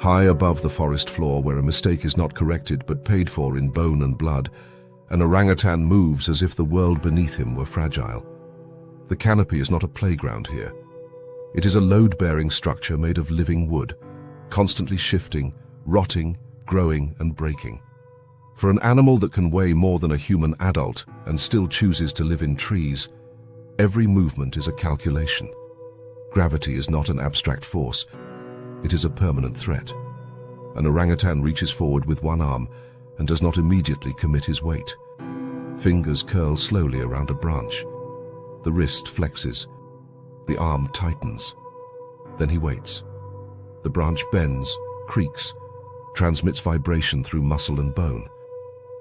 High above the forest floor, where a mistake is not corrected but paid for in bone and blood, an orangutan moves as if the world beneath him were fragile. The canopy is not a playground here. It is a load-bearing structure made of living wood, constantly shifting, rotting, growing and breaking. For an animal that can weigh more than a human adult and still chooses to live in trees, every movement is a calculation. Gravity is not an abstract force. It is a permanent threat. An orangutan reaches forward with one arm and does not immediately commit his weight. Fingers curl slowly around a branch. The wrist flexes. The arm tightens. Then he waits. The branch bends, creaks, transmits vibration through muscle and bone.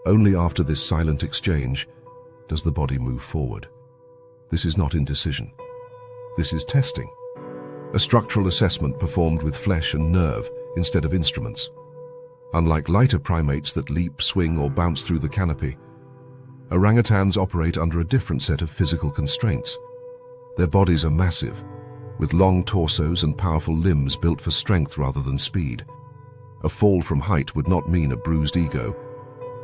Only after this silent exchange does the body move forward. This is not indecision. This is testing. A structural assessment performed with flesh and nerve instead of instruments. Unlike lighter primates that leap, swing, or bounce through the canopy, orangutans operate under a different set of physical constraints. Their bodies are massive, with long torsos and powerful limbs built for strength rather than speed. A fall from height would not mean a bruised ego.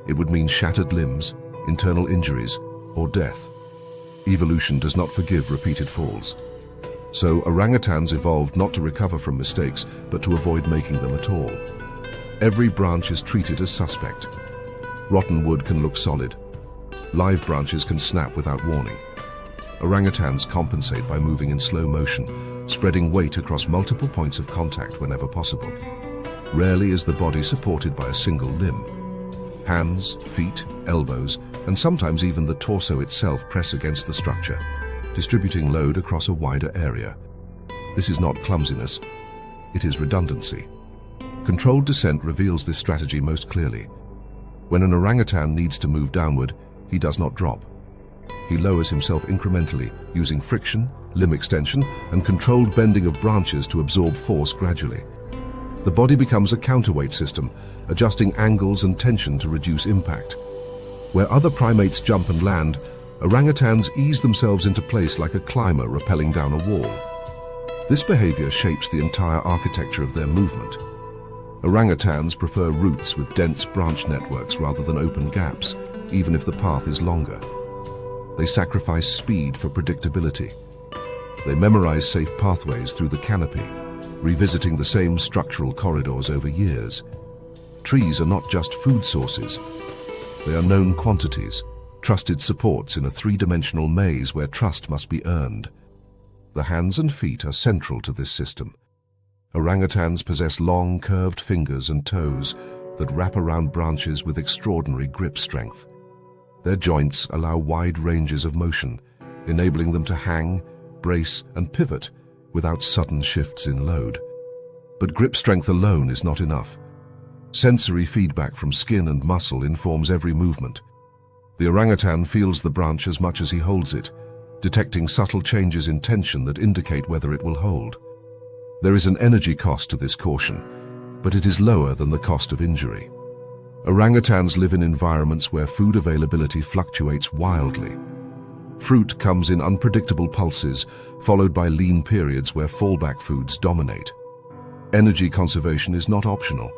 It would mean shattered limbs, internal injuries, or death. Evolution does not forgive repeated falls. So orangutans evolved not to recover from mistakes, but to avoid making them at all. Every branch is treated as suspect. Rotten wood can look solid. Live branches can snap without warning. Orangutans compensate by moving in slow motion, spreading weight across multiple points of contact whenever possible. Rarely is the body supported by a single limb. Hands, feet, elbows, and sometimes even the torso itself press against the structure, distributing load across a wider area. This is not clumsiness, it is redundancy. Controlled descent reveals this strategy most clearly. When an orangutan needs to move downward, he does not drop. He lowers himself incrementally, using friction, limb extension, and controlled bending of branches to absorb force gradually. The body becomes a counterweight system, adjusting angles and tension to reduce impact. Where other primates jump and land, orangutans ease themselves into place like a climber rappelling down a wall. This behavior shapes the entire architecture of their movement. Orangutans prefer routes with dense branch networks rather than open gaps, even if the path is longer. They sacrifice speed for predictability. They memorize safe pathways through the canopy, revisiting the same structural corridors over years. Trees are not just food sources. They are known quantities, trusted supports in a three-dimensional maze where trust must be earned. The hands and feet are central to this system. Orangutans possess long, curved fingers and toes that wrap around branches with extraordinary grip strength. Their joints allow wide ranges of motion, enabling them to hang, brace, and pivot without sudden shifts in load. But grip strength alone is not enough. Sensory feedback from skin and muscle informs every movement. The orangutan feels the branch as much as he holds it, detecting subtle changes in tension that indicate whether it will hold. There is an energy cost to this caution, but it is lower than the cost of injury. Orangutans live in environments where food availability fluctuates wildly. Fruit comes in unpredictable pulses, followed by lean periods where fallback foods dominate. Energy conservation is not optional.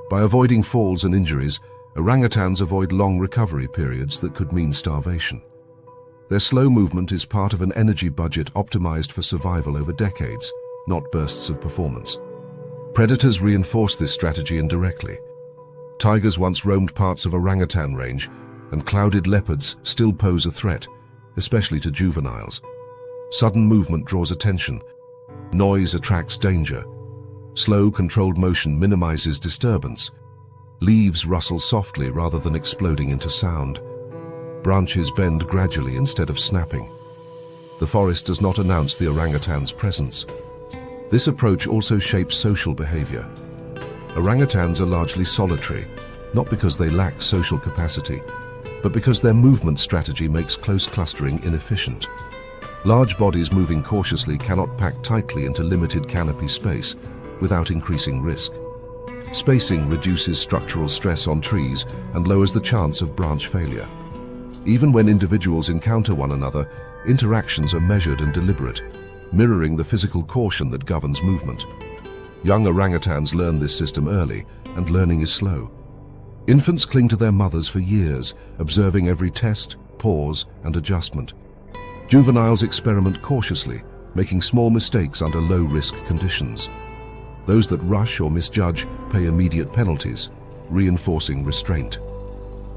By avoiding falls and injuries, orangutans avoid long recovery periods that could mean starvation. Their slow movement is part of an energy budget optimized for survival over decades, not bursts of performance. Predators reinforce this strategy indirectly. Tigers once roamed parts of orangutan range, and clouded leopards still pose a threat, especially to juveniles. Sudden movement draws attention. Noise attracts danger. Slow, controlled motion minimizes disturbance. Leaves rustle softly rather than exploding into sound. Branches bend gradually instead of snapping. The forest does not announce the orangutan's presence. This approach also shapes social behavior. Orangutans are largely solitary, not because they lack social capacity, but because their movement strategy makes close clustering inefficient. Large bodies moving cautiously cannot pack tightly into limited canopy space without increasing risk. Spacing reduces structural stress on trees and lowers the chance of branch failure. Even when individuals encounter one another, interactions are measured and deliberate, mirroring the physical caution that governs movement. Young orangutans learn this system early, and learning is slow. Infants cling to their mothers for years, observing every test, pause, and adjustment. Juveniles experiment cautiously, making small mistakes under low-risk conditions. Those that rush or misjudge pay immediate penalties, reinforcing restraint.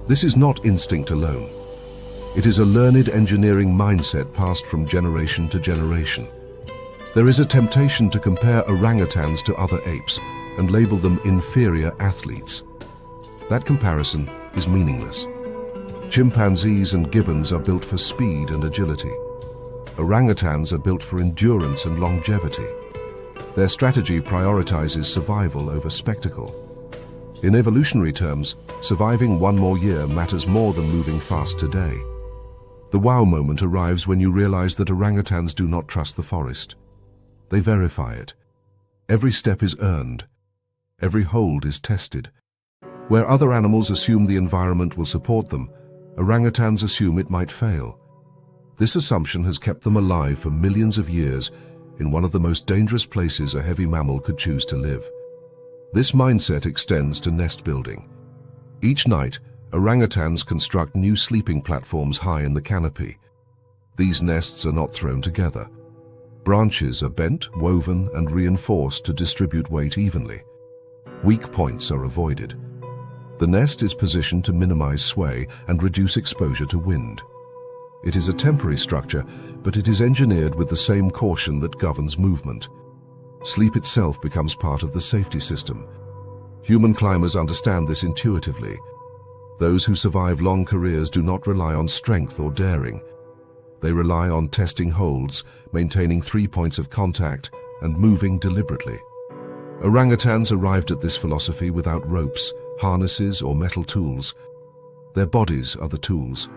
This is not instinct alone. It is a learned engineering mindset passed from generation to generation. There is a temptation to compare orangutans to other apes and label them inferior athletes. That comparison is meaningless. Chimpanzees and gibbons are built for speed and agility. Orangutans are built for endurance and longevity. Their strategy prioritizes survival over spectacle. In evolutionary terms, surviving one more year matters more than moving fast today. The wow moment arrives when you realize that orangutans do not trust the forest. They verify it. Every step is earned. Every hold is tested. Where other animals assume the environment will support them, orangutans assume it might fail. This assumption has kept them alive for millions of years in one of the most dangerous places a heavy mammal could choose to live. This mindset extends to nest building. Each night, orangutans construct new sleeping platforms high in the canopy. These nests are not thrown together. Branches are bent, woven, and reinforced to distribute weight evenly. Weak points are avoided. The nest is positioned to minimize sway and reduce exposure to wind. It is a temporary structure, but it is engineered with the same caution that governs movement. Sleep itself becomes part of the safety system. Human climbers understand this intuitively. Those who survive long careers do not rely on strength or daring. They rely on testing holds, maintaining 3 points of contact, and moving deliberately. Orangutans arrived at this philosophy without ropes, harnesses, or metal tools. Their bodies are the tools.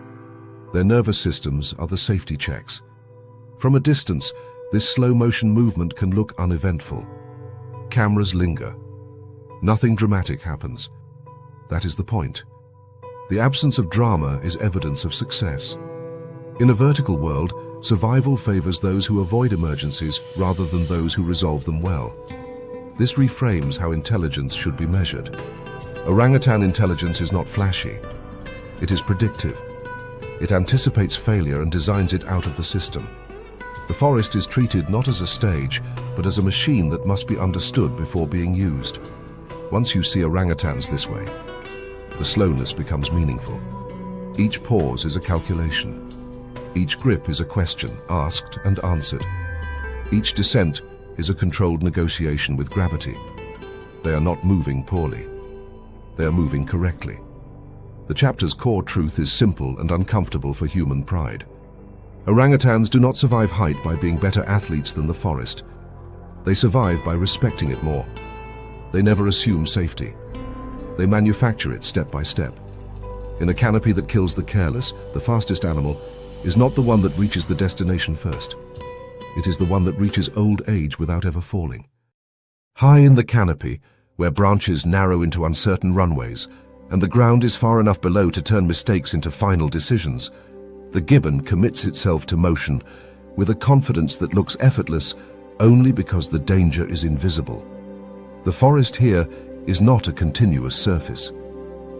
Their nervous systems are the safety checks. From a distance, this slow-motion movement can look uneventful. Cameras linger. Nothing dramatic happens. That is the point. The absence of drama is evidence of success. In a vertical world, survival favors those who avoid emergencies rather than those who resolve them well. This reframes how intelligence should be measured. Orangutan intelligence is not flashy. It is predictive. It anticipates failure and designs it out of the system. The forest is treated not as a stage, but as a machine that must be understood before being used. Once you see orangutans this way, the slowness becomes meaningful. Each pause is a calculation. Each grip is a question, asked and answered. Each descent is a controlled negotiation with gravity. They are not moving poorly. They are moving correctly. The chapter's core truth is simple and uncomfortable for human pride. Orangutans do not survive height by being better athletes than the forest. They survive by respecting it more. They never assume safety. They manufacture it step by step. In a canopy that kills the careless, the fastest animal is not the one that reaches the destination first. It is the one that reaches old age without ever falling. High in the canopy, where branches narrow into uncertain runways, and the ground is far enough below to turn mistakes into final decisions, the gibbon commits itself to motion with a confidence that looks effortless only because the danger is invisible. The forest here is not a continuous surface.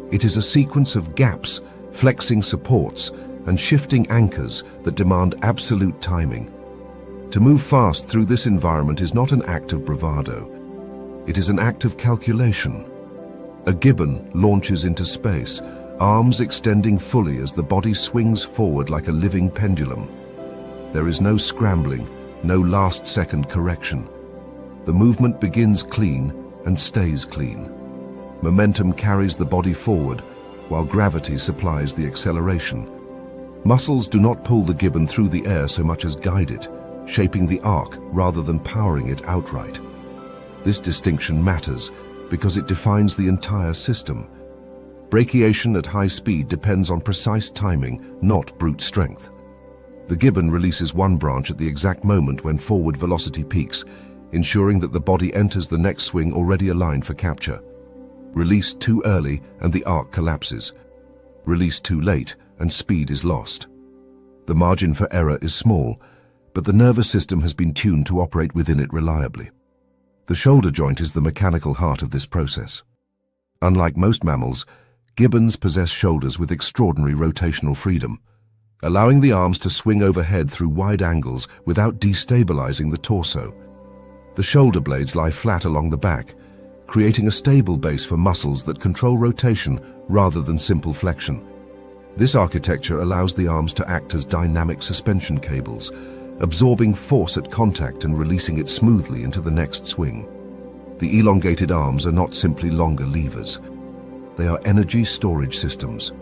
It is a sequence of gaps, flexing supports, and shifting anchors that demand absolute timing. To move fast through this environment is not an act of bravado. It is an act of calculation. A gibbon launches into space, arms extending fully as the body swings forward like a living pendulum. There is no scrambling, no last-second correction. The movement begins clean and stays clean. Momentum carries the body forward, while gravity supplies the acceleration. Muscles do not pull the gibbon through the air so much as guide it, shaping the arc rather than powering it outright. This distinction matters because it defines the entire system. Brachiation at high speed depends on precise timing, not brute strength. The gibbon releases one branch at the exact moment when forward velocity peaks, ensuring that the body enters the next swing already aligned for capture. Release too early and the arc collapses. Release too late and speed is lost. The margin for error is small, but the nervous system has been tuned to operate within it reliably. The shoulder joint is the mechanical heart of this process. Unlike most mammals, gibbons possess shoulders with extraordinary rotational freedom, allowing the arms to swing overhead through wide angles without destabilizing the torso. The shoulder blades lie flat along the back, creating a stable base for muscles that control rotation rather than simple flexion. This architecture allows the arms to act as dynamic suspension cables, absorbing force at contact and releasing it smoothly into the next swing. The elongated arms are not simply longer levers. They are energy storage systems.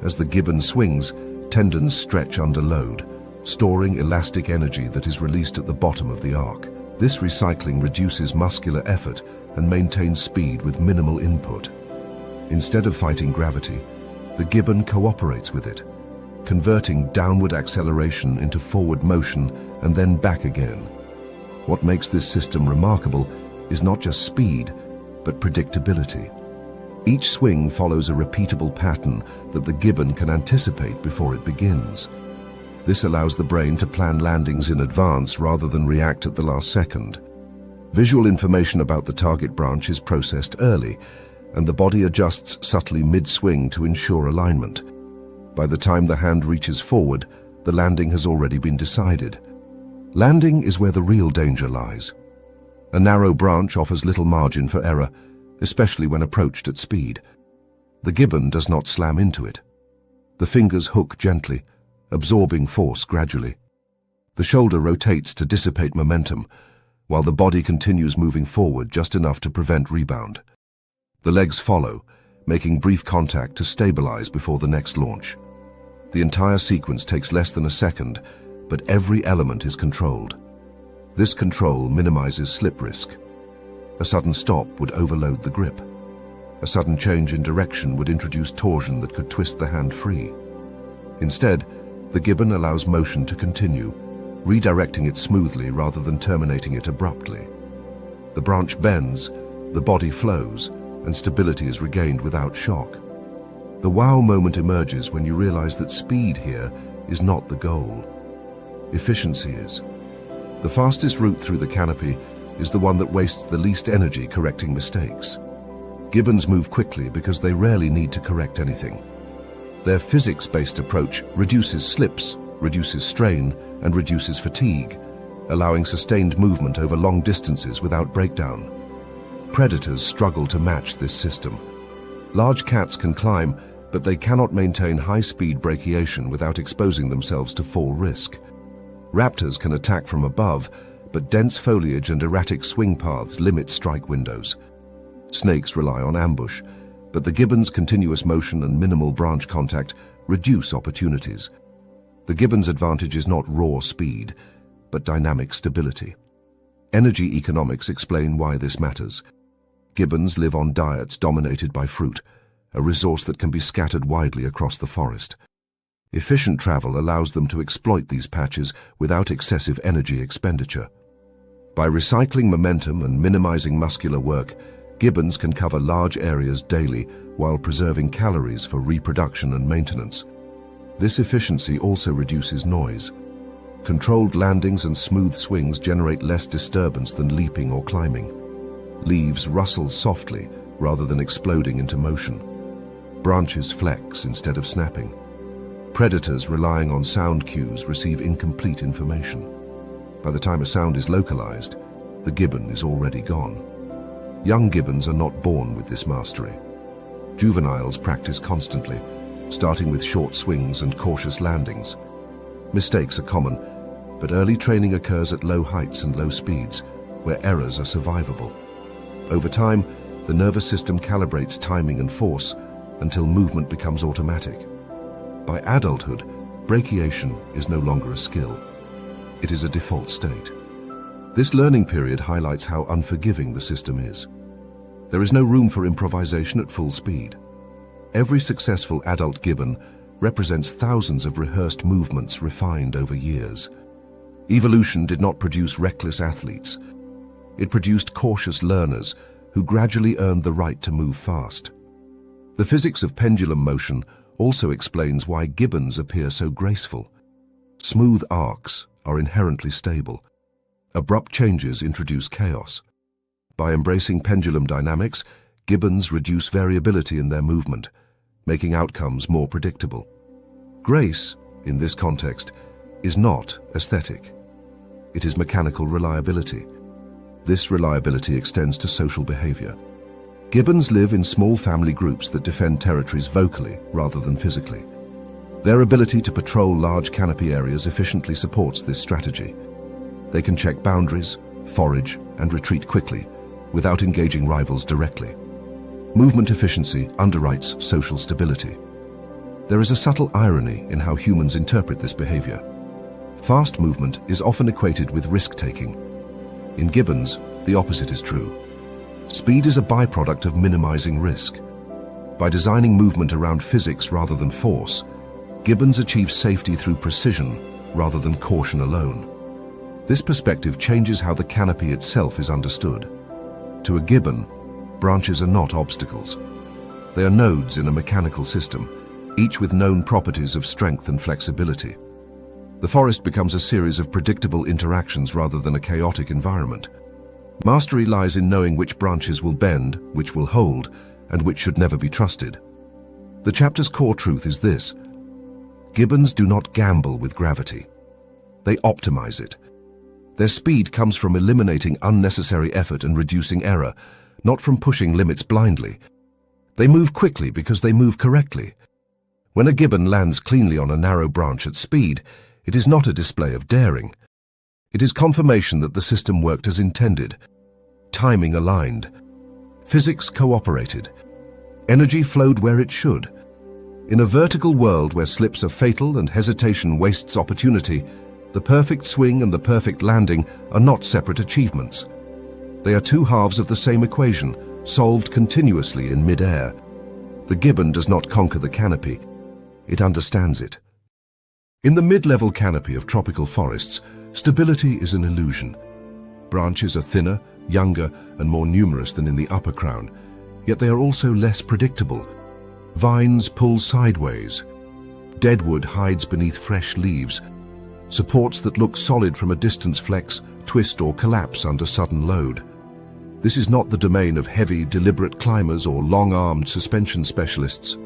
As the gibbon swings, tendons stretch under load, storing elastic energy that is released at the bottom of the arc. This recycling reduces muscular effort and maintains speed with minimal input. Instead of fighting gravity, the gibbon cooperates with it, converting downward acceleration into forward motion and then back again. What makes this system remarkable is not just speed, but predictability. Each swing follows a repeatable pattern that the gibbon can anticipate before it begins. This allows the brain to plan landings in advance rather than react at the last second. Visual information about the target branch is processed early, and the body adjusts subtly mid-swing to ensure alignment. By the time the hand reaches forward, the landing has already been decided. Landing is where the real danger lies. A narrow branch offers little margin for error, especially when approached at speed. The gibbon does not slam into it. The fingers hook gently, absorbing force gradually. The shoulder rotates to dissipate momentum, while the body continues moving forward just enough to prevent rebound. The legs follow, making brief contact to stabilize before the next launch. The entire sequence takes less than a second, but every element is controlled. This control minimizes slip risk. A sudden stop would overload the grip. A sudden change in direction would introduce torsion that could twist the hand free. Instead, the gibbon allows motion to continue, redirecting it smoothly rather than terminating it abruptly. The branch bends, the body flows, and stability is regained without shock. The wow moment emerges when you realize that speed here is not the goal. Efficiency is. The fastest route through the canopy is the one that wastes the least energy correcting mistakes. Gibbons move quickly because they rarely need to correct anything. Their physics-based approach reduces slips, reduces strain, and reduces fatigue, allowing sustained movement over long distances without breakdown. Predators struggle to match this system. Large cats can climb, but they cannot maintain high-speed brachiation without exposing themselves to fall risk. Raptors can attack from above, but dense foliage and erratic swing paths limit strike windows. Snakes rely on ambush, but the gibbon's continuous motion and minimal branch contact reduce opportunities. The gibbon's advantage is not raw speed, but dynamic stability. Energy economics explain why this matters. Gibbons live on diets dominated by fruit, a resource that can be scattered widely across the forest. Efficient travel allows them to exploit these patches without excessive energy expenditure. By recycling momentum and minimizing muscular work, gibbons can cover large areas daily while preserving calories for reproduction and maintenance. This efficiency also reduces noise. Controlled landings and smooth swings generate less disturbance than leaping or climbing. Leaves rustle softly rather than exploding into motion. Branches flex instead of snapping. Predators relying on sound cues receive incomplete information. By the time a sound is localized, the gibbon is already gone. Young gibbons are not born with this mastery. Juveniles practice constantly, starting with short swings and cautious landings. Mistakes are common, but early training occurs at low heights and low speeds, where errors are survivable. Over time, the nervous system calibrates timing and force until movement becomes automatic. By adulthood, brachiation is no longer a skill. It is a default state. This learning period highlights how unforgiving the system is. There is no room for improvisation at full speed. Every successful adult gibbon represents thousands of rehearsed movements refined over years. Evolution did not produce reckless athletes. It produced cautious learners who gradually earned the right to move fast. The physics of pendulum motion also explains why gibbons appear so graceful. Smooth arcs are inherently stable. Abrupt changes introduce chaos. By embracing pendulum dynamics, gibbons reduce variability in their movement, making outcomes more predictable. Grace, in this context, is not aesthetic. It is mechanical reliability. This reliability extends to social behavior. Gibbons live in small family groups that defend territories vocally rather than physically. Their ability to patrol large canopy areas efficiently supports this strategy. They can check boundaries, forage, and retreat quickly, without engaging rivals directly. Movement efficiency underwrites social stability. There is a subtle irony in how humans interpret this behavior. Fast movement is often equated with risk-taking. In gibbons, the opposite is true. Speed is a byproduct of minimizing risk. By designing movement around physics rather than force, gibbons achieve safety through precision rather than caution alone. This perspective changes how the canopy itself is understood. To a gibbon, branches are not obstacles. They are nodes in a mechanical system, each with known properties of strength and flexibility. The forest becomes a series of predictable interactions rather than a chaotic environment. Mastery lies in knowing which branches will bend, which will hold, and which should never be trusted. The chapter's core truth is this: gibbons do not gamble with gravity. They optimize it. Their speed comes from eliminating unnecessary effort and reducing error, not from pushing limits blindly. They move quickly because they move correctly. When a gibbon lands cleanly on a narrow branch at speed, it is not a display of daring. It is confirmation that the system worked as intended. Timing aligned. Physics cooperated. Energy flowed where it should. In a vertical world where slips are fatal and hesitation wastes opportunity, the perfect swing and the perfect landing are not separate achievements. They are two halves of the same equation, solved continuously in mid-air. The gibbon does not conquer the canopy. It understands it. In the mid-level canopy of tropical forests, stability is an illusion. Branches are thinner, younger, and more numerous than in the upper crown, yet they are also less predictable. Vines pull sideways. Deadwood hides beneath fresh leaves. Supports that look solid from a distance flex, twist, or collapse under sudden load. This is not the domain of heavy, deliberate climbers or long-armed suspension specialists.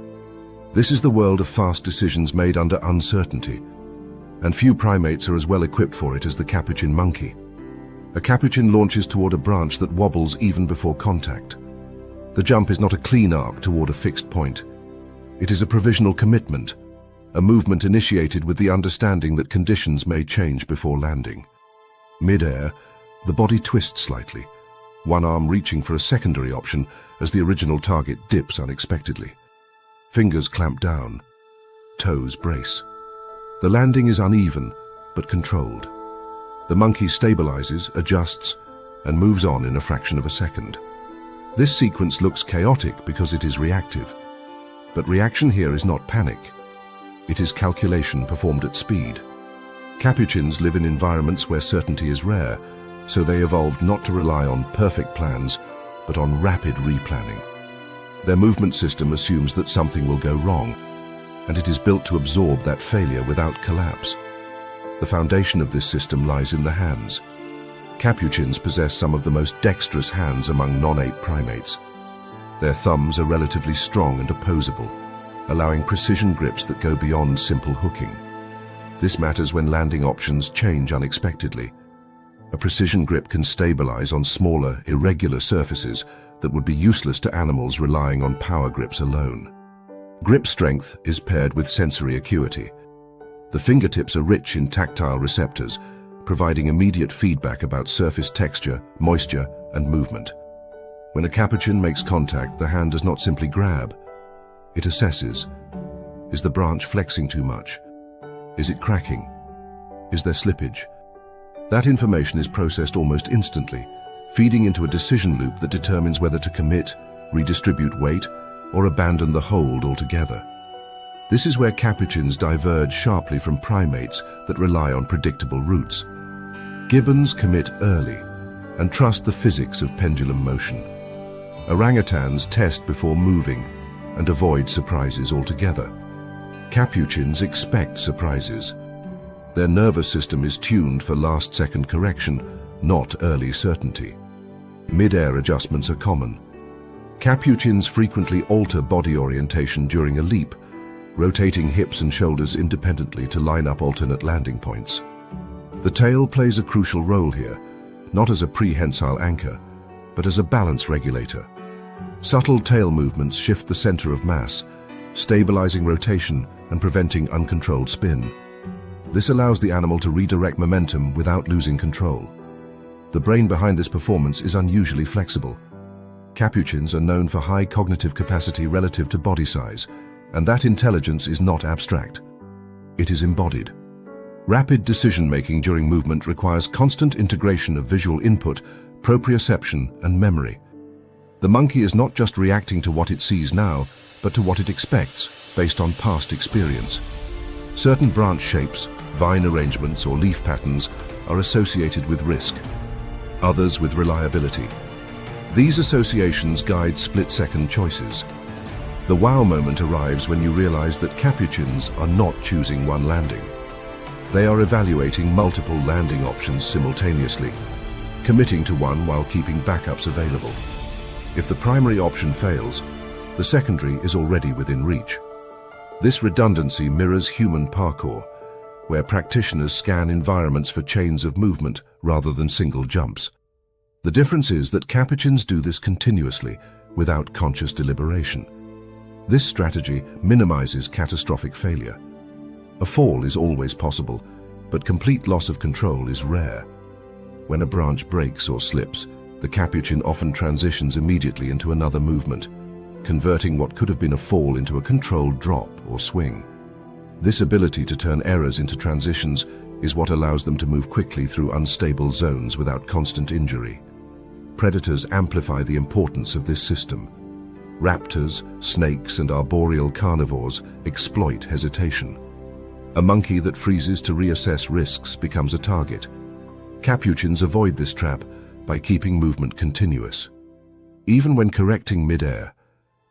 This is the world of fast decisions made under uncertainty, and few primates are as well equipped for it as the capuchin monkey. A capuchin launches toward a branch that wobbles even before contact. The jump is not a clean arc toward a fixed point. It is a provisional commitment, a movement initiated with the understanding that conditions may change before landing. Mid-air, the body twists slightly, one arm reaching for a secondary option as the original target dips unexpectedly. Fingers clamp down, toes brace. The landing is uneven, but controlled. The monkey stabilizes, adjusts, and moves on in a fraction of a second. This sequence looks chaotic because it is reactive. But reaction here is not panic. It is calculation performed at speed. Capuchins live in environments where certainty is rare, so they evolved not to rely on perfect plans, but on rapid replanning. Their movement system assumes that something will go wrong, and it is built to absorb that failure without collapse. The foundation of this system lies in the hands. Capuchins possess some of the most dexterous hands among non-ape primates. Their thumbs are relatively strong and opposable, allowing precision grips that go beyond simple hooking. This matters when landing options change unexpectedly. A precision grip can stabilize on smaller, irregular surfaces that would be useless to animals relying on power grips alone. Grip strength is paired with sensory acuity. The fingertips are rich in tactile receptors, providing immediate feedback about surface texture, moisture, and movement. When a capuchin makes contact, the hand does not simply grab. It assesses. Is the branch flexing too much? Is it cracking? Is there slippage? That information is processed almost instantly, feeding into a decision loop that determines whether to commit, redistribute weight, or abandon the hold altogether. This is where capuchins diverge sharply from primates that rely on predictable routes. Gibbons commit early and trust the physics of pendulum motion. Orangutans test before moving and avoid surprises altogether. Capuchins expect surprises. Their nervous system is tuned for last-second correction, not early certainty. Mid-air adjustments are common. Capuchins frequently alter body orientation during a leap, rotating hips and shoulders independently to line up alternate landing points. The tail plays a crucial role here, not as a prehensile anchor, but as a balance regulator. Subtle tail movements shift the center of mass, stabilizing rotation and preventing uncontrolled spin. This allows the animal to redirect momentum without losing control. The brain behind this performance is unusually flexible. Capuchins are known for high cognitive capacity relative to body size, and that intelligence is not abstract. It is embodied. Rapid decision-making during movement requires constant integration of visual input, proprioception, and memory. The monkey is not just reacting to what it sees now, but to what it expects, based on past experience. Certain branch shapes, vine arrangements, or leaf patterns are associated with risk, others with reliability. These associations guide split-second choices. The wow moment arrives when you realize that capuchins are not choosing one landing. They are evaluating multiple landing options simultaneously, committing to one while keeping backups available. If the primary option fails, the secondary is already within reach. This redundancy mirrors human parkour, where practitioners scan environments for chains of movement rather than single jumps. The difference is that capuchins do this continuously, without conscious deliberation. This strategy minimizes catastrophic failure. A fall is always possible, but complete loss of control is rare. When a branch breaks or slips, the capuchin often transitions immediately into another movement, converting what could have been a fall into a controlled drop or swing. This ability to turn errors into transitions is what allows them to move quickly through unstable zones without constant injury. Predators amplify the importance of this system. Raptors, snakes, and arboreal carnivores exploit hesitation. A monkey that freezes to reassess risks becomes a target. Capuchins avoid this trap by keeping movement continuous. Even when correcting mid-air,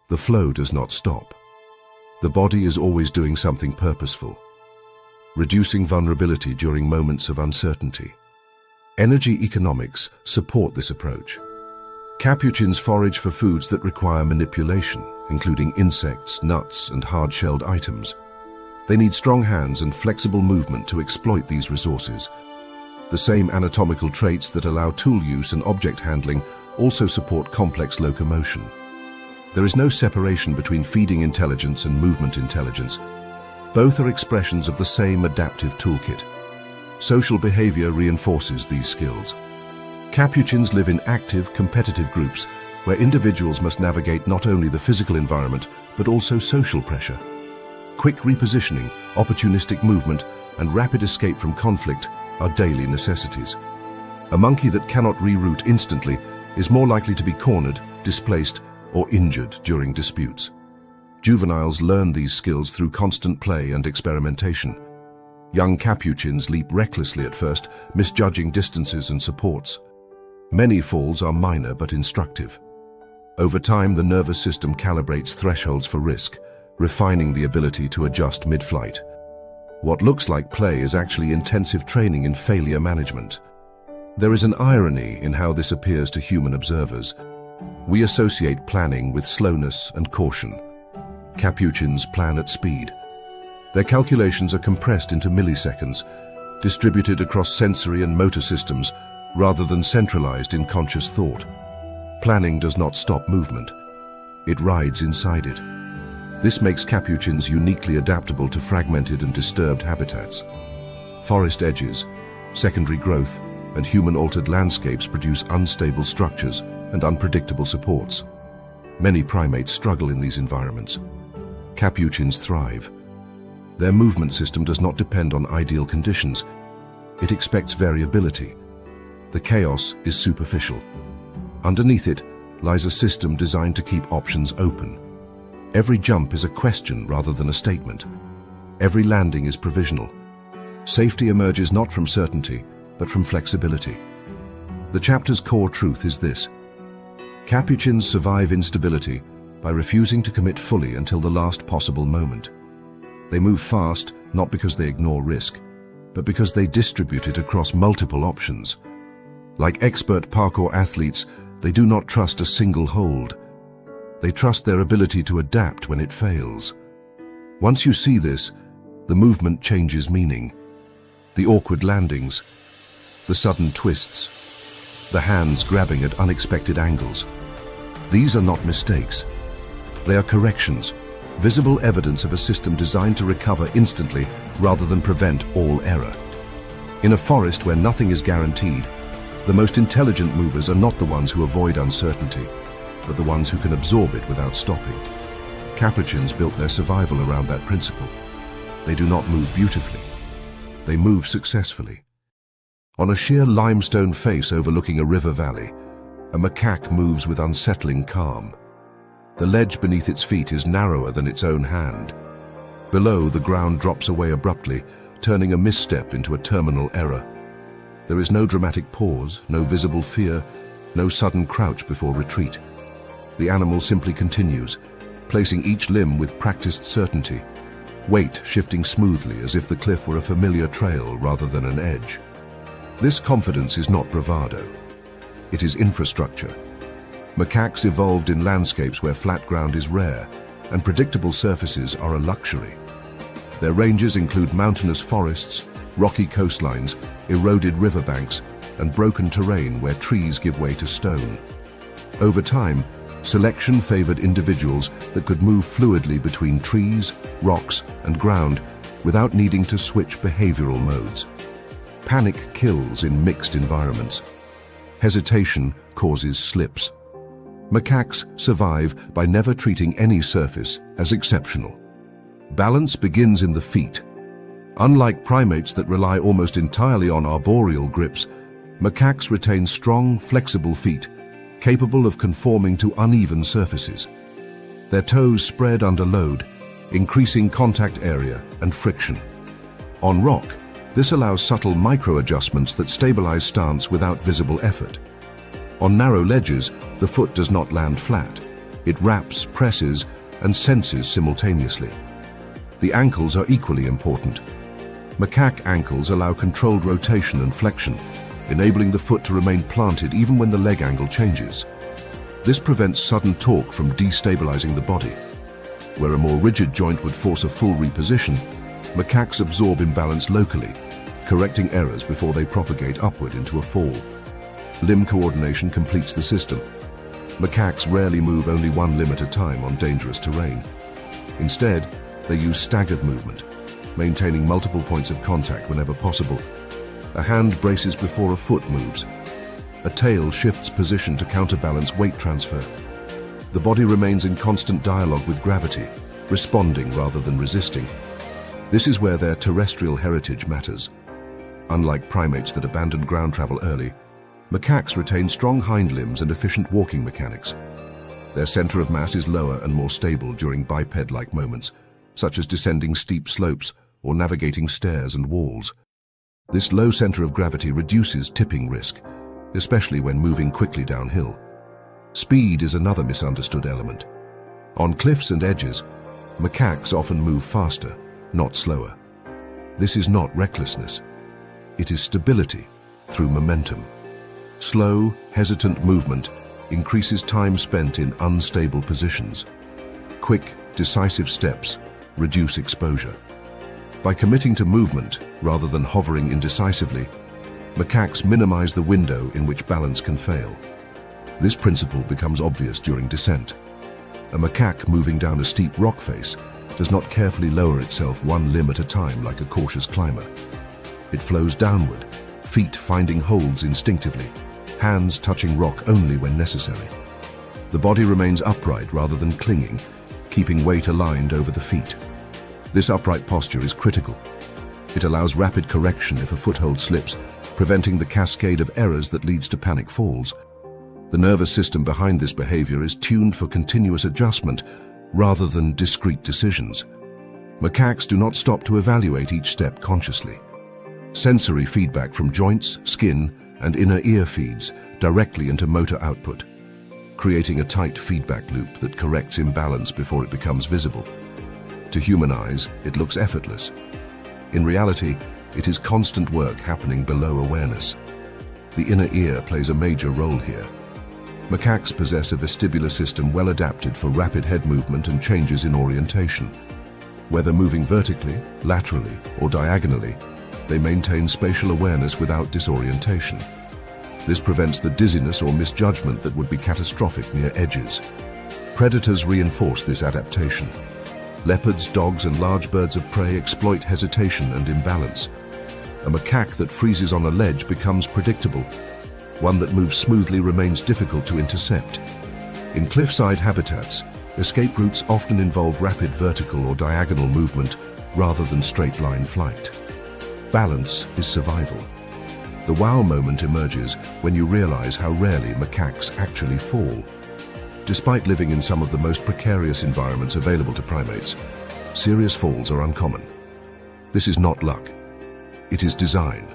the flow does not stop. The body is always doing something purposeful, reducing vulnerability during moments of uncertainty. Energy economics support this approach. Capuchins forage for foods that require manipulation, including insects, nuts, and hard-shelled items. They need strong hands and flexible movement to exploit these resources. The same anatomical traits that allow tool use and object handling also support complex locomotion. There is no separation between feeding intelligence and movement intelligence. Both are expressions of the same adaptive toolkit. Social behavior reinforces these skills. Capuchins live in active, competitive groups where individuals must navigate not only the physical environment, but also social pressure. Quick repositioning, opportunistic movement, and rapid escape from conflict are daily necessities. A monkey that cannot reroute instantly is more likely to be cornered, displaced, or injured during disputes. Juveniles learn these skills through constant play and experimentation. Young capuchins leap recklessly at first, misjudging distances and supports. Many falls are minor but instructive. Over time, the nervous system calibrates thresholds for risk, refining the ability to adjust mid-flight. What looks like play is actually intensive training in failure management. There is an irony in how this appears to human observers. We associate planning with slowness and caution. Capuchins plan at speed. Their calculations are compressed into milliseconds, distributed across sensory and motor systems rather than centralized in conscious thought. Planning does not stop movement. It rides inside it. This makes capuchins uniquely adaptable to fragmented and disturbed habitats. Forest edges, secondary growth, and human-altered landscapes produce unstable structures and unpredictable supports. Many primates struggle in these environments. Capuchins thrive. Their movement system does not depend on ideal conditions. It expects variability. The chaos is superficial. Underneath it lies a system designed to keep options open. Every jump is a question rather than a statement. Every landing is provisional. Safety emerges not from certainty, but from flexibility. The chapter's core truth is this: capuchins survive instability by refusing to commit fully until the last possible moment. They move fast, not because they ignore risk, but because they distribute it across multiple options. Like expert parkour athletes, They do not trust a single hold. They trust their ability to adapt when it fails. Once you see this, the movement changes meaning. The awkward landings, the sudden twists, the hands grabbing at unexpected angles. These are not mistakes. They are corrections, visible evidence of a system designed to recover instantly rather than prevent all error. In a forest where nothing is guaranteed, the most intelligent movers are not the ones who avoid uncertainty, but the ones who can absorb it without stopping. Capuchins built their survival around that principle. They do not move beautifully. They move successfully. On a sheer limestone face overlooking a river valley, a macaque moves with unsettling calm. The ledge beneath its feet is narrower than its own hand. Below, the ground drops away abruptly, turning a misstep into a terminal error. There is no dramatic pause, no visible fear, no sudden crouch before retreat. The animal simply continues, placing each limb with practiced certainty, weight shifting smoothly as if the cliff were a familiar trail rather than an edge. This confidence is not bravado. It is infrastructure. Macaques evolved in landscapes where flat ground is rare and predictable surfaces are a luxury. Their ranges include mountainous forests, rocky coastlines, eroded riverbanks, and broken terrain where trees give way to stone. Over time, selection favored individuals that could move fluidly between trees, rocks, and ground without needing to switch behavioral modes. Panic kills in mixed environments. Hesitation causes slips. Macaques survive by never treating any surface as exceptional. Balance begins in the feet. Unlike primates that rely almost entirely on arboreal grips, macaques retain strong, flexible feet, capable of conforming to uneven surfaces. Their toes spread under load, increasing contact area and friction. On rock, this allows subtle micro-adjustments that stabilize stance without visible effort. On narrow ledges, the foot does not land flat. It wraps, presses, and senses simultaneously. The ankles are equally important. Macaque ankles allow controlled rotation and flexion, enabling the foot to remain planted even when the leg angle changes. This prevents sudden torque from destabilizing the body. Where a more rigid joint would force a full reposition, macaques absorb imbalance locally, correcting errors before they propagate upward into a fall. Limb coordination completes the system. Macaques rarely move only one limb at a time on dangerous terrain. Instead, they use staggered movement, maintaining multiple points of contact whenever possible. A hand braces before a foot moves. A tail shifts position to counterbalance weight transfer. The body remains in constant dialogue with gravity, responding rather than resisting. This is where their terrestrial heritage matters. Unlike primates that abandoned ground travel early, macaques retain strong hind limbs and efficient walking mechanics. Their center of mass is lower and more stable during biped-like moments, such as descending steep slopes or navigating stairs and walls. This low center of gravity reduces tipping risk, especially when moving quickly downhill. Speed is another misunderstood element. On cliffs and edges, macaques often move faster, not slower. This is not recklessness. It is stability through momentum. Slow, hesitant movement increases time spent in unstable positions. Quick, decisive steps reduce exposure. By committing to movement rather than hovering indecisively, macaques minimize the window in which balance can fail. This principle becomes obvious during descent. A macaque moving down a steep rock face does not carefully lower itself one limb at a time like a cautious climber. It flows downward, feet finding holds instinctively, hands touching rock only when necessary. The body remains upright rather than clinging, keeping weight aligned over the feet. This upright posture is critical. It allows rapid correction if a foothold slips, preventing the cascade of errors that leads to panic falls. The nervous system behind this behavior is tuned for continuous adjustment rather than discrete decisions. Macaques do not stop to evaluate each step consciously. Sensory feedback from joints, skin, and inner ear feeds directly into motor output, creating a tight feedback loop that corrects imbalance before it becomes visible. To human eyes, it looks effortless. In reality, it is constant work happening below awareness. The inner ear plays a major role here. Macaques possess a vestibular system well adapted for rapid head movement and changes in orientation. Whether moving vertically, laterally, or diagonally, they maintain spatial awareness without disorientation. This prevents the dizziness or misjudgment that would be catastrophic near edges. Predators reinforce this adaptation. Leopards, dogs, and large birds of prey exploit hesitation and imbalance. A macaque that freezes on a ledge becomes predictable. One that moves smoothly remains difficult to intercept. In cliffside habitats, escape routes often involve rapid vertical or diagonal movement rather than straight-line flight. Balance is survival. The wow moment emerges when you realize how rarely macaques actually fall. Despite living in some of the most precarious environments available to primates, serious falls are uncommon. This is not luck. It is design.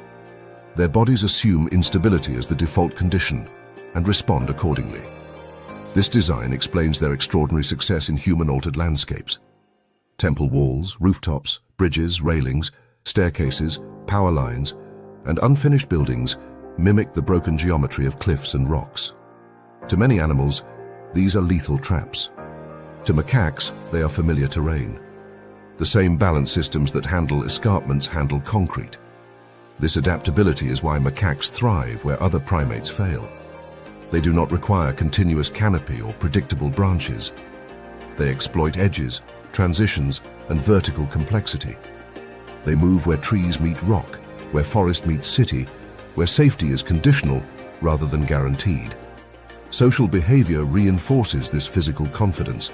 Their bodies assume instability as the default condition and respond accordingly. This design explains their extraordinary success in human-altered landscapes. Temple walls, rooftops, bridges, railings, staircases, power lines, and unfinished buildings mimic the broken geometry of cliffs and rocks. To many animals, these are lethal traps. To macaques, they are familiar terrain. The same balance systems that handle escarpments handle concrete. This adaptability is why macaques thrive where other primates fail. They do not require continuous canopy or predictable branches. They exploit edges, transitions, and vertical complexity. They move where trees meet rock, where forest meets city, where safety is conditional rather than guaranteed. Social behavior reinforces this physical confidence.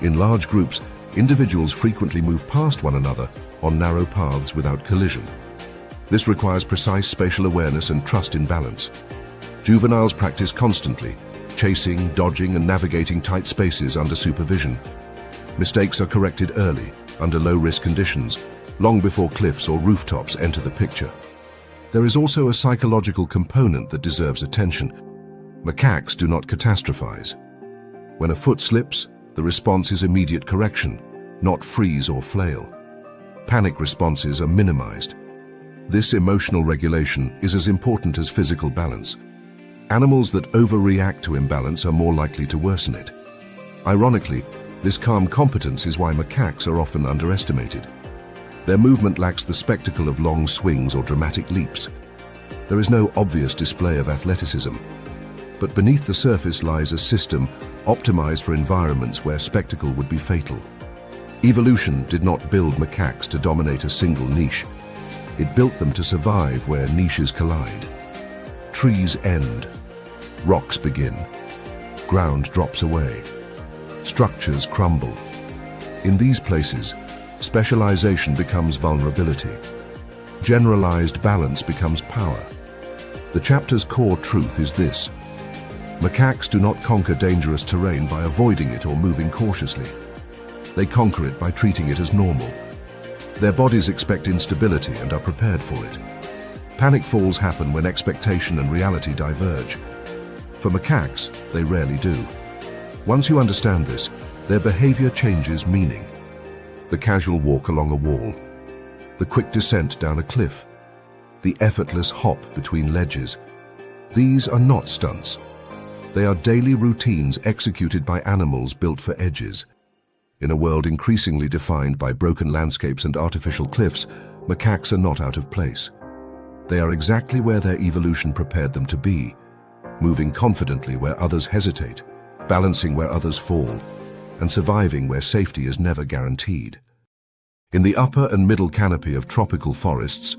In large groups, individuals frequently move past one another on narrow paths without collision. This requires precise spatial awareness and trust in balance. Juveniles practice constantly, chasing, dodging, and navigating tight spaces under supervision. Mistakes are corrected early, under low-risk conditions, long before cliffs or rooftops enter the picture. There is also a psychological component that deserves attention. Macaques do not catastrophize. When a foot slips, the response is immediate correction, not freeze or flail. Panic responses are minimized. This emotional regulation is as important as physical balance. Animals that overreact to imbalance are more likely to worsen it. Ironically, this calm competence is why macaques are often underestimated. Their movement lacks the spectacle of long swings or dramatic leaps. There is no obvious display of athleticism. But beneath the surface lies a system optimized for environments where spectacle would be fatal. Evolution did not build macaques to dominate a single niche. It built them to survive where niches collide. Trees end. Rocks begin. Ground drops away. Structures crumble. In these places, specialization becomes vulnerability. Generalized balance becomes power. The chapter's core truth is this: macaques do not conquer dangerous terrain by avoiding it or moving cautiously. They conquer it by treating it as normal. Their bodies expect instability and are prepared for it. Panic falls happen when expectation and reality diverge. For macaques, they rarely do. Once you understand this, their behavior changes meaning. The casual walk along a wall, the quick descent down a cliff, the effortless hop between ledges. These are not stunts. They are daily routines executed by animals built for edges. In a world increasingly defined by broken landscapes and artificial cliffs, macaques are not out of place. They are exactly where their evolution prepared them to be, moving confidently where others hesitate, balancing where others fall, and surviving where safety is never guaranteed. In the upper and middle canopy of tropical forests,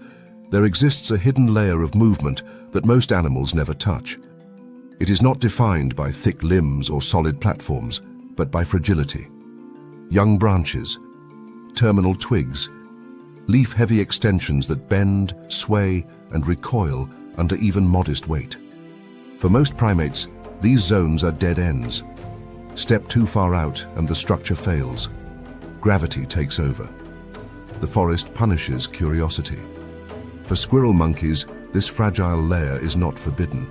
there exists a hidden layer of movement that most animals never touch. It is not defined by thick limbs or solid platforms, but by fragility. Young branches, terminal twigs, leaf-heavy extensions that bend, sway, and recoil under even modest weight. For most primates, these zones are dead ends. Step too far out and the structure fails. Gravity takes over. The forest punishes curiosity. For squirrel monkeys, this fragile layer is not forbidden.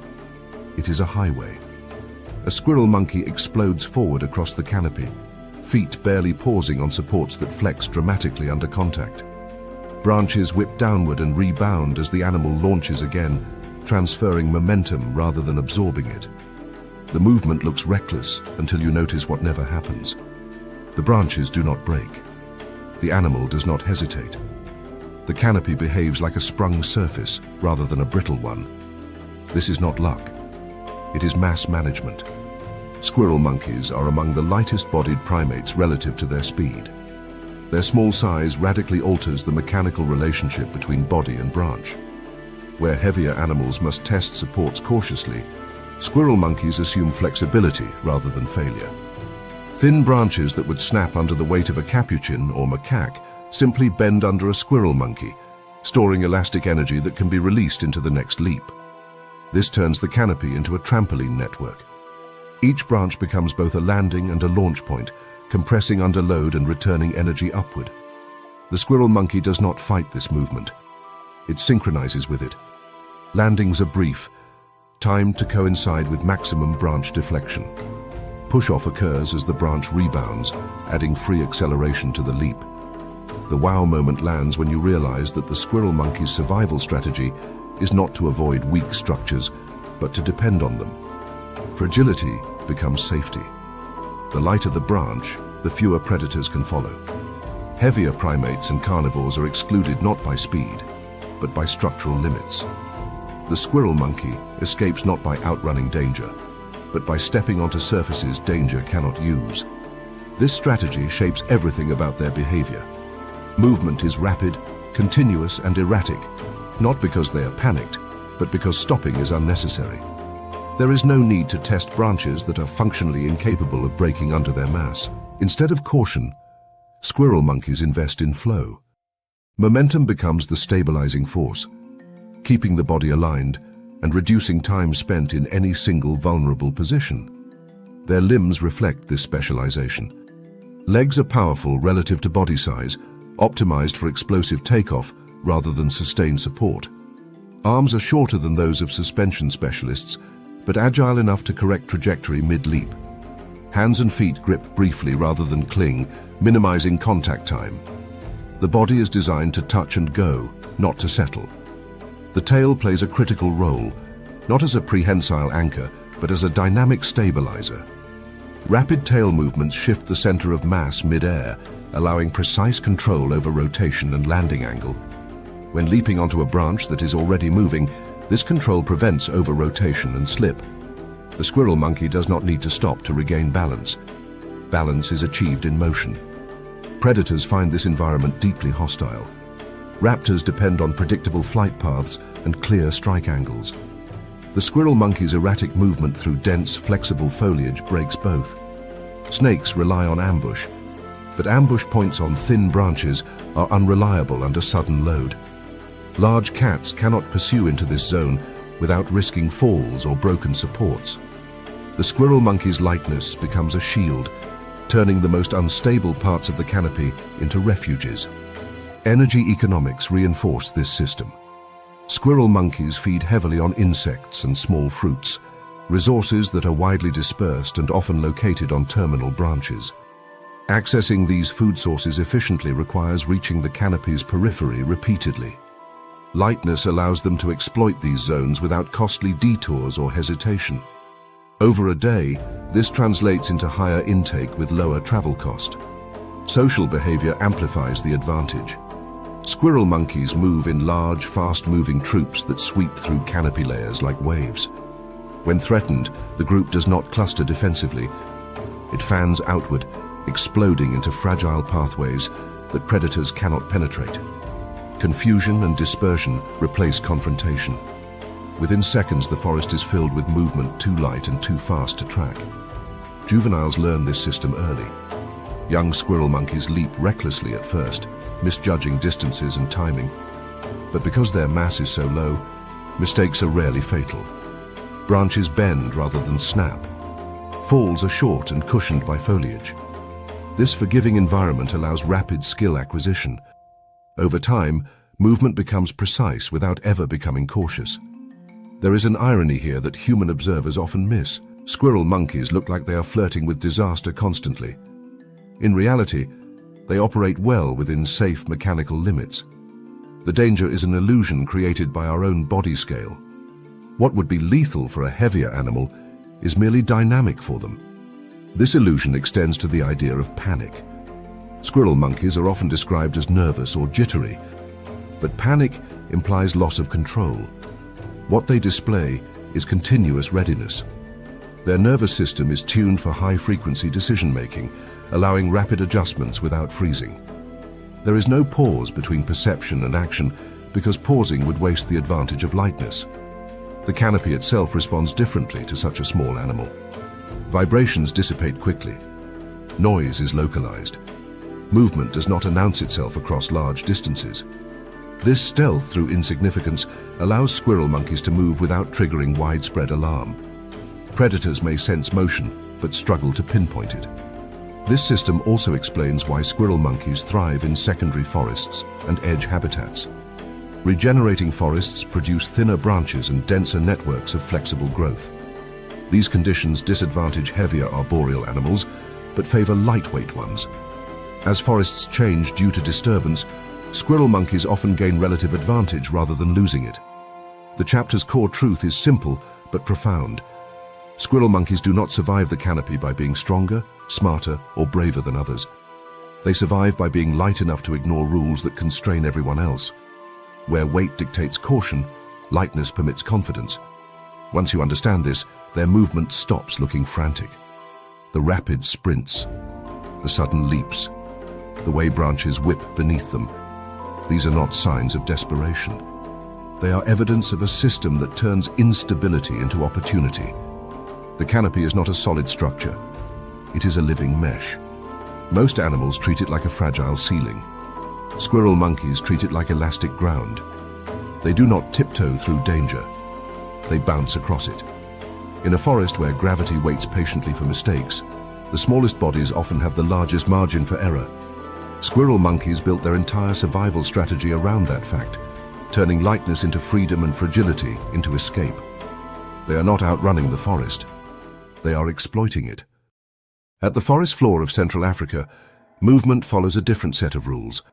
It is a highway. A squirrel monkey explodes forward across the canopy, feet barely pausing on supports that flex dramatically under contact. Branches whip downward and rebound as the animal launches again, transferring momentum rather than absorbing it. The movement looks reckless until you notice what never happens. The branches do not break. The animal does not hesitate. The canopy behaves like a sprung surface rather than a brittle one. This is not luck. It is mass management. Squirrel monkeys are among the lightest-bodied primates relative to their speed. Their small size radically alters the mechanical relationship between body and branch. Where heavier animals must test supports cautiously, squirrel monkeys assume flexibility rather than failure. Thin branches that would snap under the weight of a capuchin or macaque simply bend under a squirrel monkey, storing elastic energy that can be released into the next leap. This turns the canopy into a trampoline network. Each branch becomes both a landing and a launch point, compressing under load and returning energy upward. The squirrel monkey does not fight this movement. It synchronizes with it. Landings are brief, timed to coincide with maximum branch deflection. Push-off occurs as the branch rebounds, adding free acceleration to the leap. The wow moment lands when you realize that the squirrel monkey's survival strategy is not to avoid weak structures, but to depend on them. Fragility becomes safety. The lighter the branch, the fewer predators can follow. Heavier primates and carnivores are excluded not by speed, but by structural limits. The squirrel monkey escapes not by outrunning danger, but by stepping onto surfaces danger cannot use. This strategy shapes everything about their behavior. Movement is rapid, continuous, and erratic, not because they are panicked, but because stopping is unnecessary. There is no need to test branches that are functionally incapable of breaking under their mass. Instead of caution, squirrel monkeys invest in flow. Momentum becomes the stabilizing force, keeping the body aligned and reducing time spent in any single vulnerable position. Their limbs reflect this specialization. Legs are powerful relative to body size, optimized for explosive takeoff rather than sustained support. Arms are shorter than those of suspension specialists, but agile enough to correct trajectory mid-leap. Hands and feet grip briefly rather than cling, minimizing contact time. The body is designed to touch and go, not to settle. The tail plays a critical role, not as a prehensile anchor, but as a dynamic stabilizer. Rapid tail movements shift the center of mass mid-air, allowing precise control over rotation and landing angle. When leaping onto a branch that is already moving, this control prevents over-rotation and slip. The squirrel monkey does not need to stop to regain balance. Balance is achieved in motion. Predators find this environment deeply hostile. Raptors depend on predictable flight paths and clear strike angles. The squirrel monkey's erratic movement through dense, flexible foliage breaks both. Snakes rely on ambush, but ambush points on thin branches are unreliable under sudden load. Large cats cannot pursue into this zone without risking falls or broken supports. The squirrel monkey's lightness becomes a shield, turning the most unstable parts of the canopy into refuges. Energy economics reinforce this system. Squirrel monkeys feed heavily on insects and small fruits, resources that are widely dispersed and often located on terminal branches. Accessing these food sources efficiently requires reaching the canopy's periphery repeatedly. Lightness allows them to exploit these zones without costly detours or hesitation. Over a day, this translates into higher intake with lower travel cost. Social behavior amplifies the advantage. Squirrel monkeys move in large, fast-moving troops that sweep through canopy layers like waves. When threatened, the group does not cluster defensively. It fans outward, exploding into fragile pathways that predators cannot penetrate. Confusion and dispersion replace confrontation. Within seconds, the forest is filled with movement too light and too fast to track. Juveniles learn this system early. Young squirrel monkeys leap recklessly at first, misjudging distances and timing. But because their mass is so low, mistakes are rarely fatal. Branches bend rather than snap. Falls are short and cushioned by foliage. This forgiving environment allows rapid skill acquisition. Over time, movement becomes precise without ever becoming cautious. There is an irony here that human observers often miss. Squirrel monkeys look like they are flirting with disaster constantly. In reality, they operate well within safe mechanical limits. The danger is an illusion created by our own body scale. What would be lethal for a heavier animal is merely dynamic for them. This illusion extends to the idea of panic. Squirrel monkeys are often described as nervous or jittery, but panic implies loss of control. What they display is continuous readiness. Their nervous system is tuned for high-frequency decision-making, allowing rapid adjustments without freezing. There is no pause between perception and action because pausing would waste the advantage of lightness. The canopy itself responds differently to such a small animal. Vibrations dissipate quickly. Noise is localized. Movement does not announce itself across large distances. This stealth through insignificance allows squirrel monkeys to move without triggering widespread alarm. Predators may sense motion, but struggle to pinpoint it. This system also explains why squirrel monkeys thrive in secondary forests and edge habitats. Regenerating forests produce thinner branches and denser networks of flexible growth. These conditions disadvantage heavier arboreal animals, but favor lightweight ones. As forests change due to disturbance, squirrel monkeys often gain relative advantage rather than losing it. The chapter's core truth is simple but profound. Squirrel monkeys do not survive the canopy by being stronger, smarter, or braver than others. They survive by being light enough to ignore rules that constrain everyone else. Where weight dictates caution, lightness permits confidence. Once you understand this, their movement stops looking frantic. The rapid sprints, the sudden leaps, the way branches whip beneath them. These are not signs of desperation. They are evidence of a system that turns instability into opportunity. The canopy is not a solid structure. It is a living mesh. Most animals treat it like a fragile ceiling. Squirrel monkeys treat it like elastic ground. They do not tiptoe through danger. They bounce across it. In a forest where gravity waits patiently for mistakes, the smallest bodies often have the largest margin for error. Squirrel monkeys built their entire survival strategy around that fact, turning lightness into freedom and fragility into escape. They are not outrunning the forest. They are exploiting it. At the forest floor of Central Africa, movement follows a different set of rules.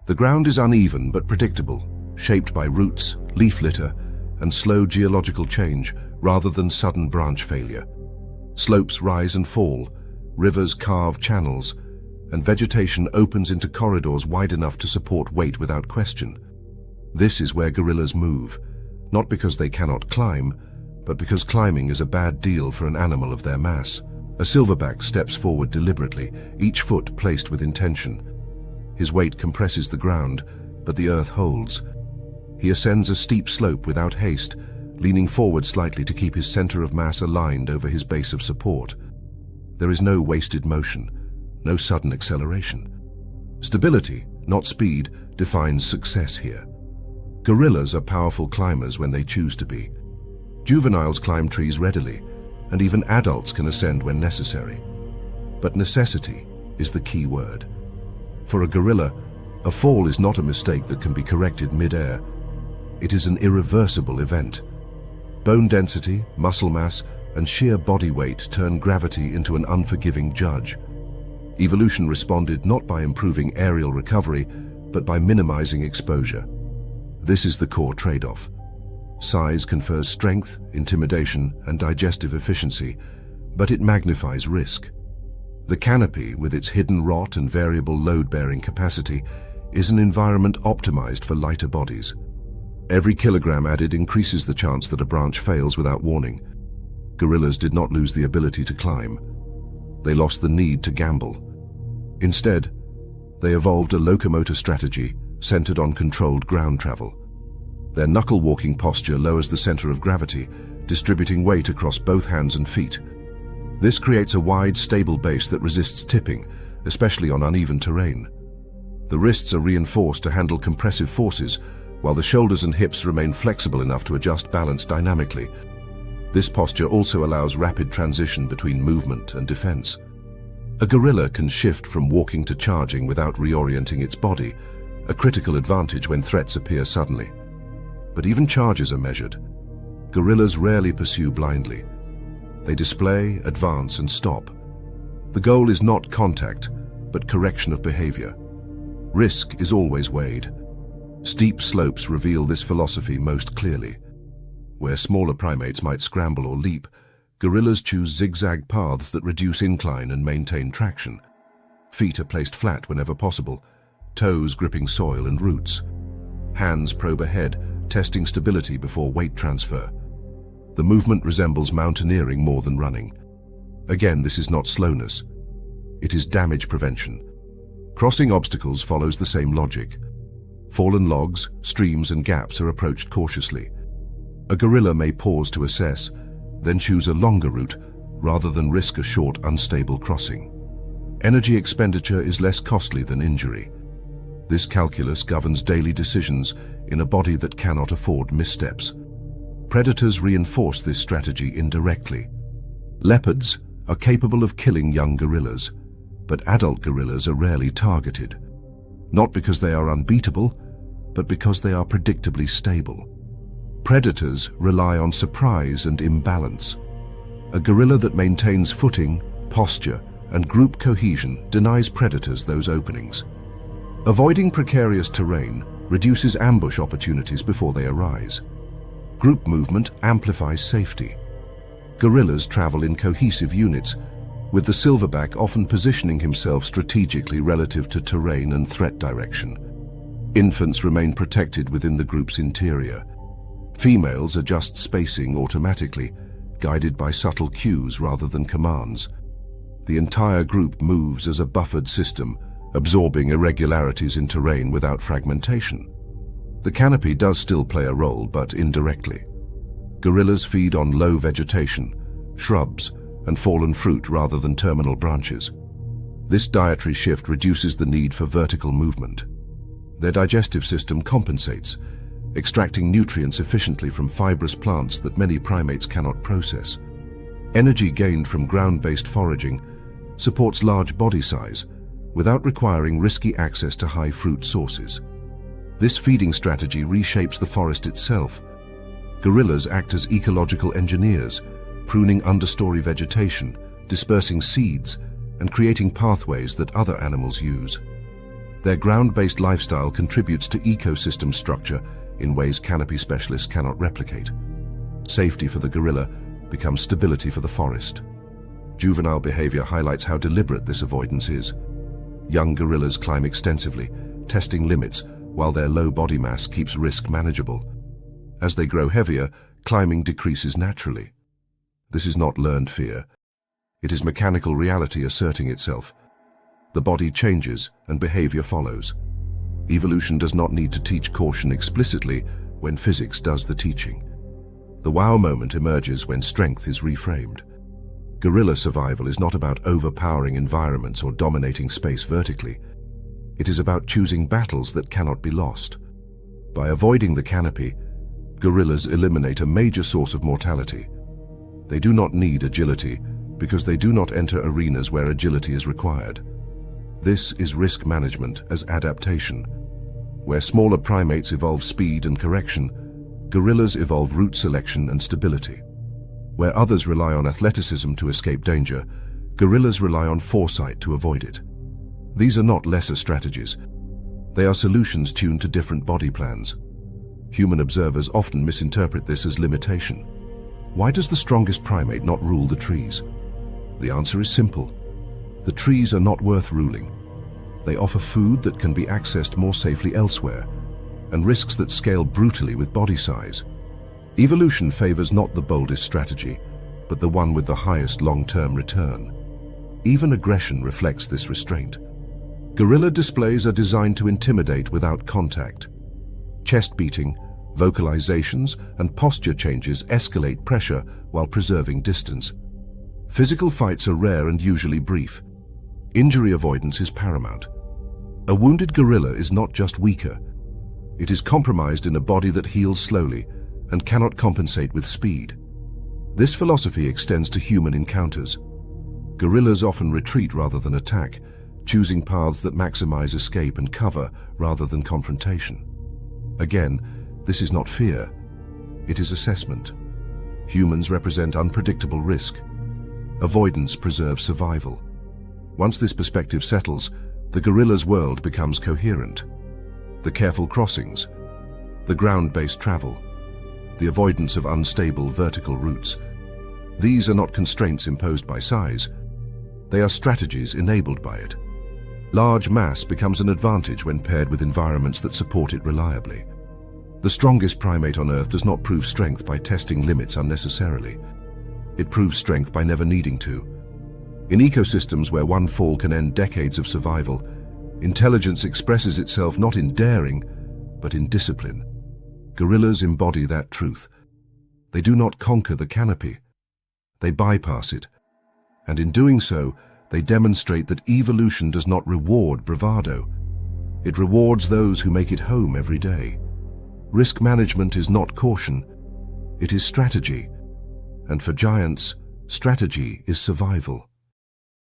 The ground is uneven but predictable, shaped by roots, leaf litter, and slow geological change rather than sudden branch failure. Slopes rise and fall, rivers carve channels, and vegetation opens into corridors wide enough to support weight without question. This is where gorillas move, not because they cannot climb, but because climbing is a bad deal for an animal of their mass. A silverback steps forward deliberately, each foot placed with intention. His weight compresses the ground, but the earth holds. He ascends a steep slope without haste, leaning forward slightly to keep his center of mass aligned over his base of support. There is no wasted motion, no sudden acceleration. Stability, not speed, defines success here. Gorillas are powerful climbers when they choose to be. Juveniles climb trees readily, and even adults can ascend when necessary. But necessity is the key word. For a gorilla, a fall is not a mistake that can be corrected mid-air. It is an irreversible event. Bone density, muscle mass, and sheer body weight turn gravity into an unforgiving judge. Evolution responded not by improving aerial recovery, but by minimizing exposure. This is the core trade-off. Size confers strength, intimidation, and digestive efficiency, but it magnifies risk. The canopy, with its hidden rot and variable load-bearing capacity, is an environment optimized for lighter bodies. Every kilogram added increases the chance that a branch fails without warning. Gorillas did not lose the ability to climb. They lost the need to gamble. Instead, they evolved a locomotor strategy centered on controlled ground travel. Their knuckle-walking posture lowers the center of gravity, distributing weight across both hands and feet. This creates a wide, stable base that resists tipping, especially on uneven terrain. The wrists are reinforced to handle compressive forces, while the shoulders and hips remain flexible enough to adjust balance dynamically. This posture also allows rapid transition between movement and defense. A gorilla can shift from walking to charging without reorienting its body, a critical advantage when threats appear suddenly. But even charges are measured. Gorillas rarely pursue blindly. They display, advance, and stop. The goal is not contact, but correction of behavior. Risk is always weighed. Steep slopes reveal this philosophy most clearly. Where smaller primates might scramble or leap, Gorillas choose zigzag paths that reduce incline and maintain traction. Feet are placed flat whenever possible, toes gripping soil and roots. Hands probe ahead, testing stability before weight transfer. The movement resembles mountaineering more than running. Again, this is not slowness. It is damage prevention. Crossing obstacles follows the same logic. Fallen logs, streams, and gaps are approached cautiously. A gorilla may pause to assess, then choose a longer route rather than risk a short, unstable crossing. Energy expenditure is less costly than injury. This calculus governs daily decisions in a body that cannot afford missteps. Predators reinforce this strategy indirectly. Leopards are capable of killing young gorillas, but adult gorillas are rarely targeted. Not because they are unbeatable, but because they are predictably stable. Predators rely on surprise and imbalance. A gorilla that maintains footing, posture, and group cohesion denies predators those openings. Avoiding precarious terrain reduces ambush opportunities before they arise. Group movement amplifies safety. Gorillas travel in cohesive units, with the silverback often positioning himself strategically relative to terrain and threat direction. Infants remain protected within the group's interior. Females adjust spacing automatically, guided by subtle cues rather than commands. The entire group moves as a buffered system, absorbing irregularities in terrain without fragmentation. The canopy does still play a role, but indirectly. Gorillas feed on low vegetation, shrubs, and fallen fruit rather than terminal branches. This dietary shift reduces the need for vertical movement. Their digestive system compensates, extracting nutrients efficiently from fibrous plants that many primates cannot process. Energy gained from ground-based foraging supports large body size without requiring risky access to high fruit sources. This feeding strategy reshapes the forest itself. Gorillas act as ecological engineers, pruning understory vegetation, dispersing seeds, and creating pathways that other animals use. Their ground-based lifestyle contributes to ecosystem structure in ways canopy specialists cannot replicate. Safety for the gorilla becomes stability for the forest. Juvenile behavior highlights how deliberate this avoidance is. Young gorillas climb extensively, testing limits, while their low body mass keeps risk manageable. As they grow heavier, climbing decreases naturally. This is not learned fear. It is mechanical reality asserting itself. The body changes and behavior follows. Evolution does not need to teach caution explicitly when physics does the teaching. The wow moment emerges when strength is reframed. Gorilla survival is not about overpowering environments or dominating space vertically. It is about choosing battles that cannot be lost. By avoiding the canopy, gorillas eliminate a major source of mortality. They do not need agility because they do not enter arenas where agility is required. This is risk management as adaptation. Where smaller primates evolve speed and correction, gorillas evolve route selection and stability. Where others rely on athleticism to escape danger, gorillas rely on foresight to avoid it. These are not lesser strategies. They are solutions tuned to different body plans. Human observers often misinterpret this as limitation. Why does the strongest primate not rule the trees? The answer is simple. The trees are not worth ruling. They offer food that can be accessed more safely elsewhere, and risks that scale brutally with body size. Evolution favors not the boldest strategy, but the one with the highest long-term return. Even aggression reflects this restraint. Gorilla displays are designed to intimidate without contact. Chest beating, vocalizations, and posture changes escalate pressure while preserving distance. Physical fights are rare and usually brief. Injury avoidance is paramount. A wounded gorilla is not just weaker. It is compromised in a body that heals slowly and cannot compensate with speed. This philosophy extends to human encounters. Gorillas often retreat rather than attack, choosing paths that maximize escape and cover rather than confrontation. Again, this is not fear. It is assessment. Humans represent unpredictable risk. Avoidance preserves survival. Once this perspective settles, the gorilla's world becomes coherent. The careful crossings, the ground-based travel, the avoidance of unstable vertical routes. These are not constraints imposed by size. They are strategies enabled by it. Large mass becomes an advantage when paired with environments that support it reliably. The strongest primate on Earth does not prove strength by testing limits unnecessarily. It proves strength by never needing to. In ecosystems where one fall can end decades of survival, intelligence expresses itself not in daring, but in discipline. Gorillas embody that truth. They do not conquer the canopy. They bypass it. And in doing so, they demonstrate that evolution does not reward bravado. It rewards those who make it home every day. Risk management is not caution. It is strategy. And for giants, strategy is survival.